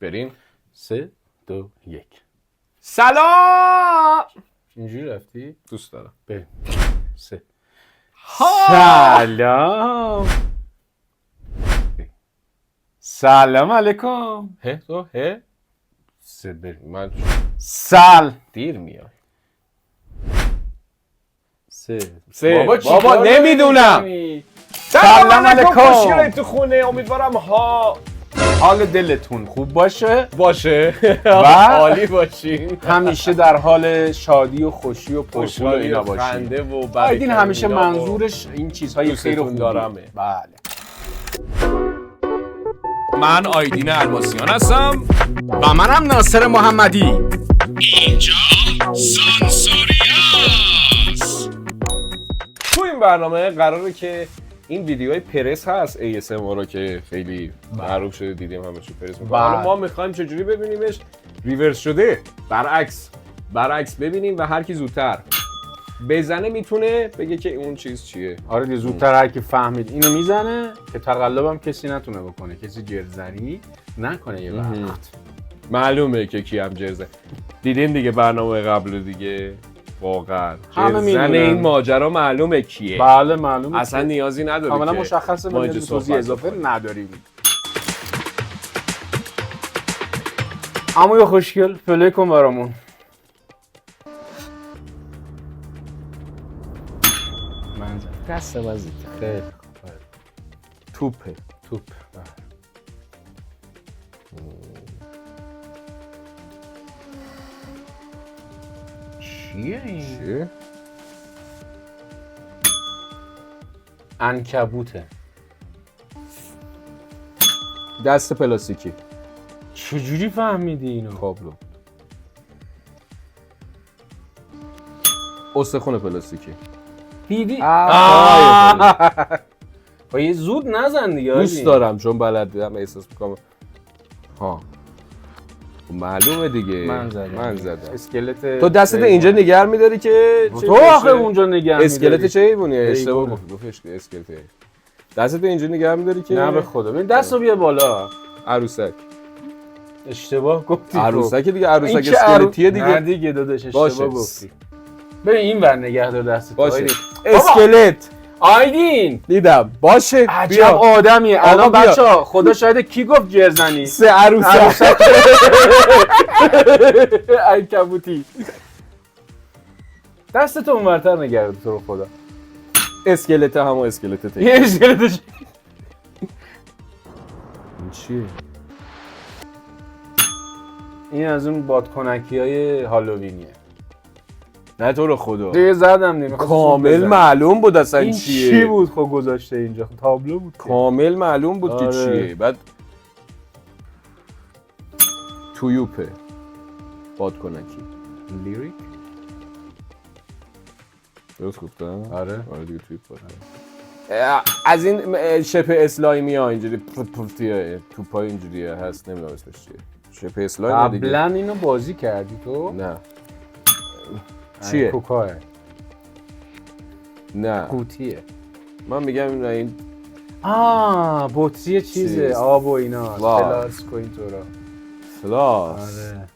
بریم. 3 2 1 سلام. اینجوری رفتی؟ دوست دارم. بریم 3 سلام. سلام علیکم. تو 3 بریم من دیر میاد. 3 بابا نمیدونم. سلام علیکم. خوشگله تو خونه. امیدوارم حال دلتون خوب باشه باشه و عالی باشین. همیشه در حال شادی و خوشی و پرپول و اینا باشین. خنده و این همیشه منظورش این چیزهای خیر و دوستتون خوبی دارمه. بله. من آیدین الماسیان هستم و منم ناصر محمدی. اینجا سانسوریاست. تو این برنامه قراره که این ویدیوهای پرس هست ASMR رو که خیلی معروف شده، دیدیم همه چی پرس میکنه. حالا ما میخوایم چجوری ببینیمش ریورس شده، برعکس ببینیم و هر کی زودتر بزنه میتونه بگه که اون چیز چیه. آره دیگه زودتر هر کی فهمید اینو میزنه که تقلبم کسی نتونه بکنه، کسی جرزنی نکنه یه وقت. معلومه که کی هم جرزه. دیدین دیگه برنامه قبل دیگه، واقعا همه جرزن میدونن. این ماجرا معلومه کیه. بله معلومه. اصلا نیازی نداره کاملا که مشخصه، ما ما اینجا توضیح صحبت اضافه کنیم. نداریم. اما یه خوشگل پلی کن برامون. منظر دست مزید خیلی توپه. توپ. چیه این؟ چیه؟ عنکبوته. دست پلاستیکی. چجوری فهمیدی اینو؟ تابلو. استخون پلاستیکی. دیدی؟ آه. یه زود نزن دیگه. دوست دارم چون بلدم، احساس میکنم. ها معلومه دیگه. من زدم. اسکلت. تو دستت اینجا نگه میداری که تو آخه اونجا نگه میداری. اسکلت چه حیوانیه؟ اشتباه حیوانه. گفت اسکلت. دستت اینجا نگه میداری که نه به خدا. ببین دستو بیا بالا. عروسک. اشتباه گفتی. عروسک دیگه، عروسک این که اسکلتیه نه دیگه. دیگه داداش باشه. اشتباه گفتی. ببین این ور نگه دار دستت. باشه. آیدین. اسکلت آیدین دیدم. باشه عجب بیا. آدمیه. آقا الان بیا. بچه‌ها خدا شاید کی گفت جرزنی؟ سه عروسک. عنکبوتی. دستتو اونورتر نگه دار تو رو خدا. اسکلت همو اسکلت یه اسکلتش. این چیه؟ این از اون بادکنکی‌های هالووینیه. نه تو رو خدا. دیگه زدم دیگه. کامل معلوم بود اصلا این چیه. چی بود خب گذاشته اینجا؟ تابلو بود که. کامل معلوم بود که آره. چیه. بعد تویوپه بادکنکی. لیریک درست گفتم؟ آره. آره دیگه تویوپ بود. از این شبه اسلایمی ها اینجوری پوفتیه، توپای اینجوریه هست، نمیدونم اسمش چیه. شبه اسلایم دیگه. قبلا اینو بازی کردی تو؟ نه. چیه؟ کوکاه. نه. قوطیه. من میگم این بطری چیزه، چیز. آب و اینا. واه. فلاسک و اینطورا. فلاس. آره.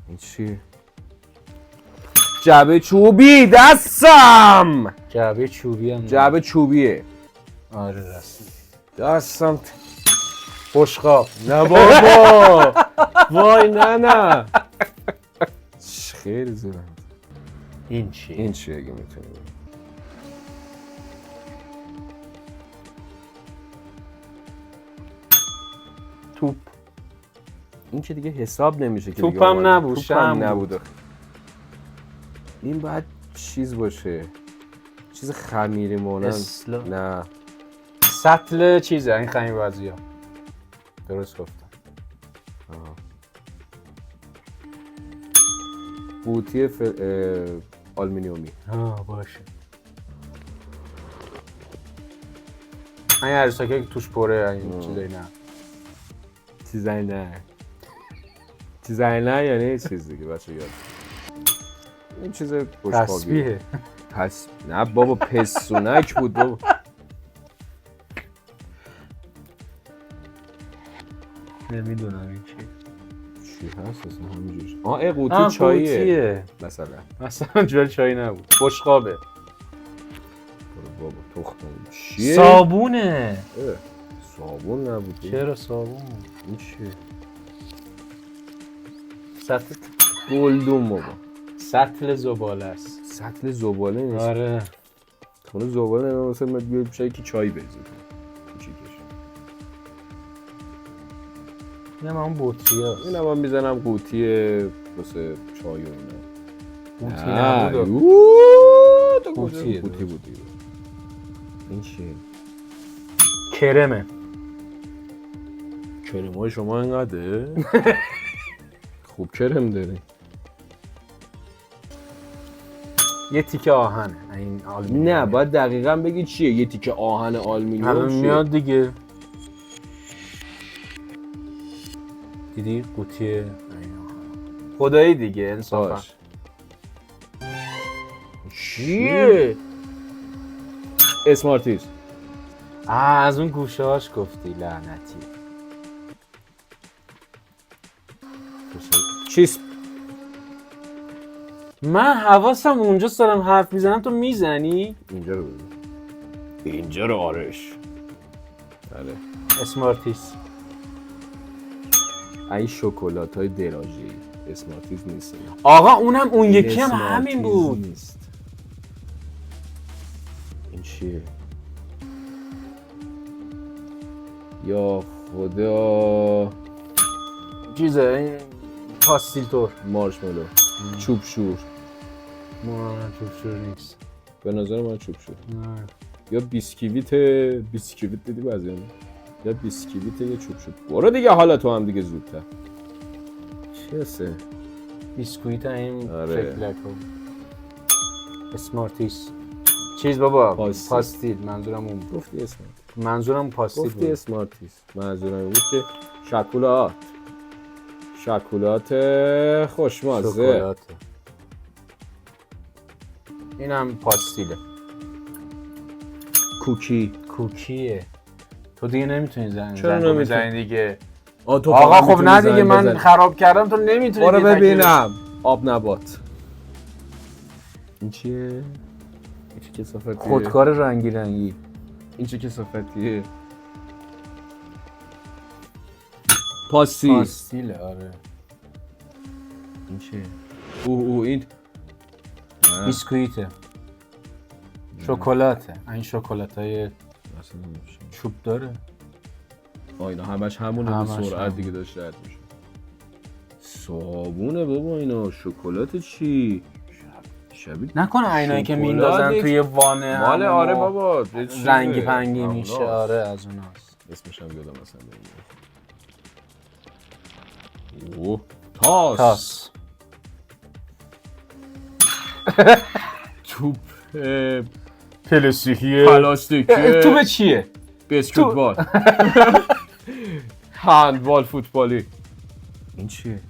این چیه؟ جعبه چوبی دستم. جعبه چوبی هم. جعبه چوبیه. آره رسمی. دستم بشقاب. نه بابا. وای نه خیلی زورم. این چی؟ این چیه اگه میتونی؟ توپ. این که دیگه حساب نمیشه که توپم دیگه نبود، توپم شمع نبود. این باید چیز باشه، چیز خمیری مانند. نه سطل چیزه این خمیر بازی ها. درست گفتم. قوطی آلومینیومی. باشه. این عروسکه که توش پره این چیزایی نه. چیزایی نه یعنی چیز دیگه بچه یاد. این چیز بشقابیه. تسبیحه. نه بابا پسونک بود بابا. نمیدونم این چی. چی هست اصلا همینجوری قوطی چاییه مثلا جوال چای نبود. بشقابه. بابا تخم چیه؟ صابونه. صابون نبود. چرا صابون؟ این چیه؟ سطل گلدون بابا. سطل زباله است. سطل زباله نیست. آره. خونه زباله نه مثلا بیای پیش کی چای بریزی. کوچیکش. اینم اون بطریاست. اینم من میزنم قوطی واسه چای و اینا. قوطی نبود. قوطی بود. این چیه؟ کرمه. کرمای شما اینقدره؟ خوب کرم داری. یه تیکه آهنه. این آلومینیوم. نه باید دقیقاً بگی چیه. یه تیکه آهن آلومینیوم چیه؟ میاد دیگه. دیدی قوطی خدایی دیگه انصافا. چیه؟ اسمارتیز. از اون گوشه هاش گفتی لعنتی. چیسپ. من حواسم اونجا دارم حرف میزنم تو میزنی؟ اینجا رو ببین. اینجا رو آرش. بله. اسمارتیس. این شکلات های دراجی اسمارتیز نیست. آقا اونم اون یکی هم همین بود. نیست. این چیه؟ یا خدا. چیزه این پاستیل تور. مارشملو. چوب شور. چوب شور نیست. به نظر من چوب شور. یا بیسکویت دیدی بعضی یا بیسکویت یا چوب شور. برو دیگه حالا تو هم دیگه زودتر. چی هسته؟ بیسکویت این آره. شکلک ها. اسمارتیس. چیز بابا پاستیل. منظورم اون بود. گفتی اسمارتیس. منظورم پاستیل بود. گفتی اسمارتیس. منظورم بود که شکلات خوشمزه. شکلات. اینم پاستیله. کوکیه. تو دیگه نمیتونی چرا نمیتونی دیگه. آقا خب نه دیگه من خراب کردم تو نمیتونی. آره ببینم. آب نبات. این چیه؟ این چه کثافتیه؟ خودکار رنگی. این چه کثافتیه؟ پاستیل. آره. این چیه؟ این بیسکویته. شکلاته. این شکلاتای چوب داره. اینا همش همونه. به سرعت دیگه داشت رد میشه. صابونه بابا اینا. شکلات چی؟ شبیه نکنه اینایی که میندازن توی وانه مال آره بابا رنگی پنگی میشه. آره از اوناست. اسمش هم یادم اصلا نمیاد. تاس. توپ پلاستیکیه. توپ چیه؟ بسکتبال. هندبال فوتبالی. این چیه؟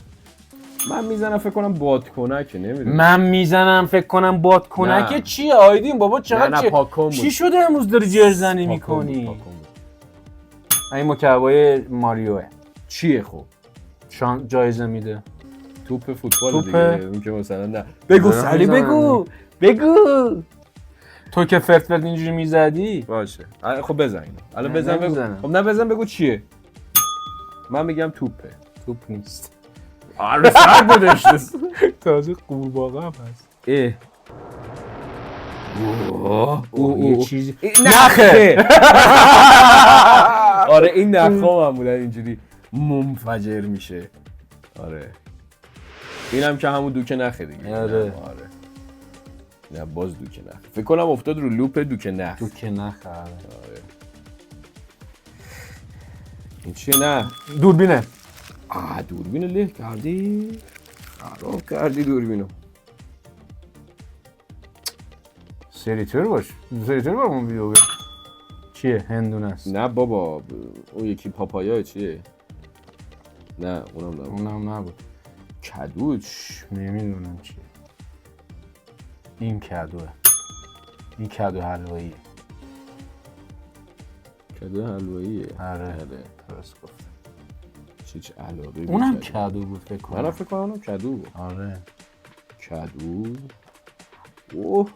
من میزنم فکر کنم بادکنکه. نمیدونم. من میزنم فکر کنم بادکنکه. چیه آیدین بابا چقدر چی شده امروز داری جرزنی میکنی؟ این مکعبای ماریوه. چیه خب؟ جایزه میده. توپ فوتبال دیگه. اون که مثلا نه. بگو سری بگو. تو که فرت اینجوری میزدی. باشه. خب بزن اینو. الان بزن بگو. خب نه بزن بگو چیه؟ من میگم توپه. توپ نیست. آره سر گذاشته. تازه قورباغه هم هست. یه چیزی نخه. آره این نخا معمولا اینجوری منفجر میشه. آره اینم که همون دوک نخه دیگه. آره نه باز دوک نخ. فکر کنم افتاد رو لوپ دوک نخ. آره. این چیه؟ نه دوربینه. دوربینو له کردی؟ خراب کردی دوربینو. سریتور باش برمون ویدیو چیه؟ هندونه است. نه بابا اون یکی پاپایا چیه؟ نه اونم نبود. کدوش نمیدونم چیه. این کدوه. این کدو حلواییه. کدو حلواییه. آره درست گفت. هیچ علاقه اونم کدو بود فکر کنم. منم فکر کنم اونم کدو بود. آره کدو. اوه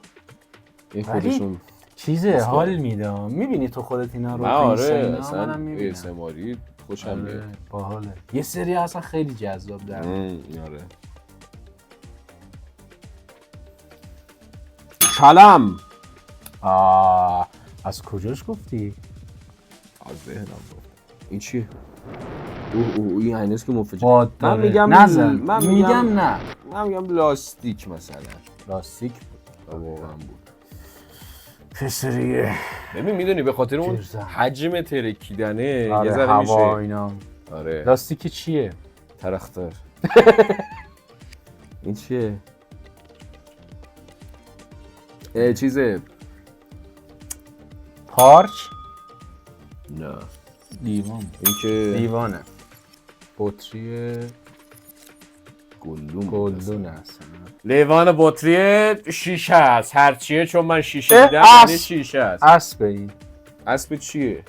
این ولی خودشون چیزه حال میده. میبینی تو خودت اینا رو؟ آره اصلا منم اصلا میبینم. ASMR خوشم میاد. آره باحاله. یه سری اصلا خیلی جذاب در آره. کلم از کجاش گفتی؟ از ذهنم گفت. این چیه؟ این عینست که منفجر. من میگم نزن. من میگم نه. من میگم لاستیک مثلا. لاستیک بود. واقعا بود. پسریه. ببین میدونی به خاطر اون حجم ترکیدنه یه ذره میشه. هوا اینا. آره. لاستیک چیه؟ ترختار. این چیه؟ چیزه پارچ؟ نه. لیوان. این که لیوانه. بطری گلدون هست. لیوان بطری شیشه است. هر چیه چون من شیشه دیدم یعنی شیشه است. اسب این. اسب چیه؟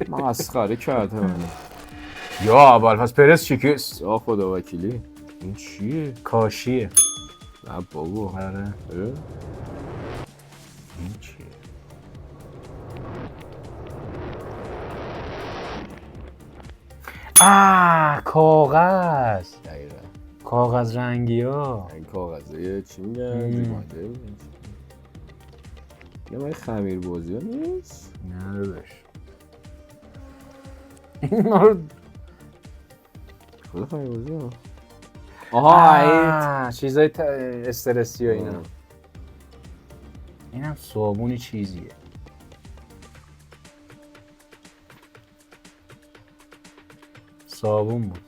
مسخره کرده منو. یا ابوالفضل پرس شکست. یا خدا وکیلی. این چیه؟ کاشیه. نه بابا. آره. این چیه؟ کاغذ. دقیقا. کاغذ رنگی ها. این کاغذه چی میگن؟ ریمایندر یا من خمیر بازی ها نیست؟ نه بش اینا رو خدا خمیر بازی ها. آها چیزای استرسی ها اینا. اینم صابونی چیزیه. صابون بود.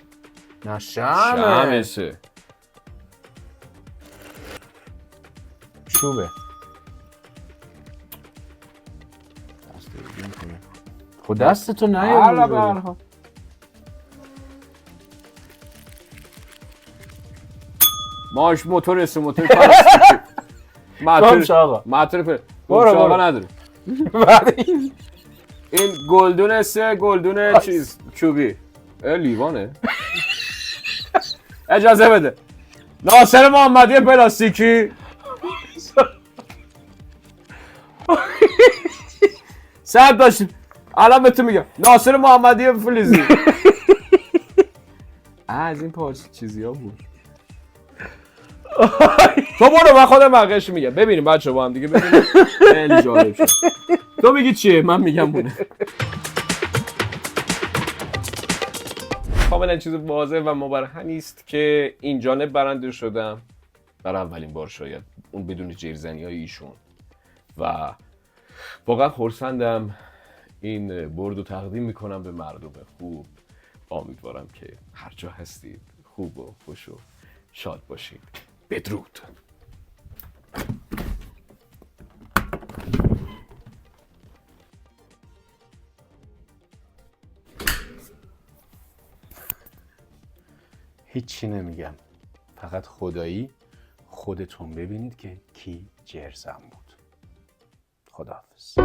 نه شمسه. چوبه. خود دستتو نیار. ماش موتور است موتور گمش آقا. موتور برو آقا نداره. این گلدون است گلدون چیز چوبی. لیوانه. اجازه بده. ناصر محمدی پلاستیکی. صد داشتیم. الان به تو میگم ناصر محمدی فلزی. از این پارچه چیزی ها بود. تو برو من خودم بقیه‌شو میگم. ببینیم بچه با هم دیگه ببینیم. خیلی جالب شد. تو میگی چیه؟ من میگم بونه. کاملا چیز واضح و مبرهن نیست که این جانب برنده شدم. برای اولین بار شاید. اون بدون جیرزنی های ایشون. و واقعا خرسندم. این برد رو تقدیم میکنم به مردم خوب. امیدوارم که هر جا هستید خوب و خوش و شاد باشید. بدرود. هیچی نمیگم. فقط خدایی خودتون ببینید که کی جرزم بود. خداحافظ.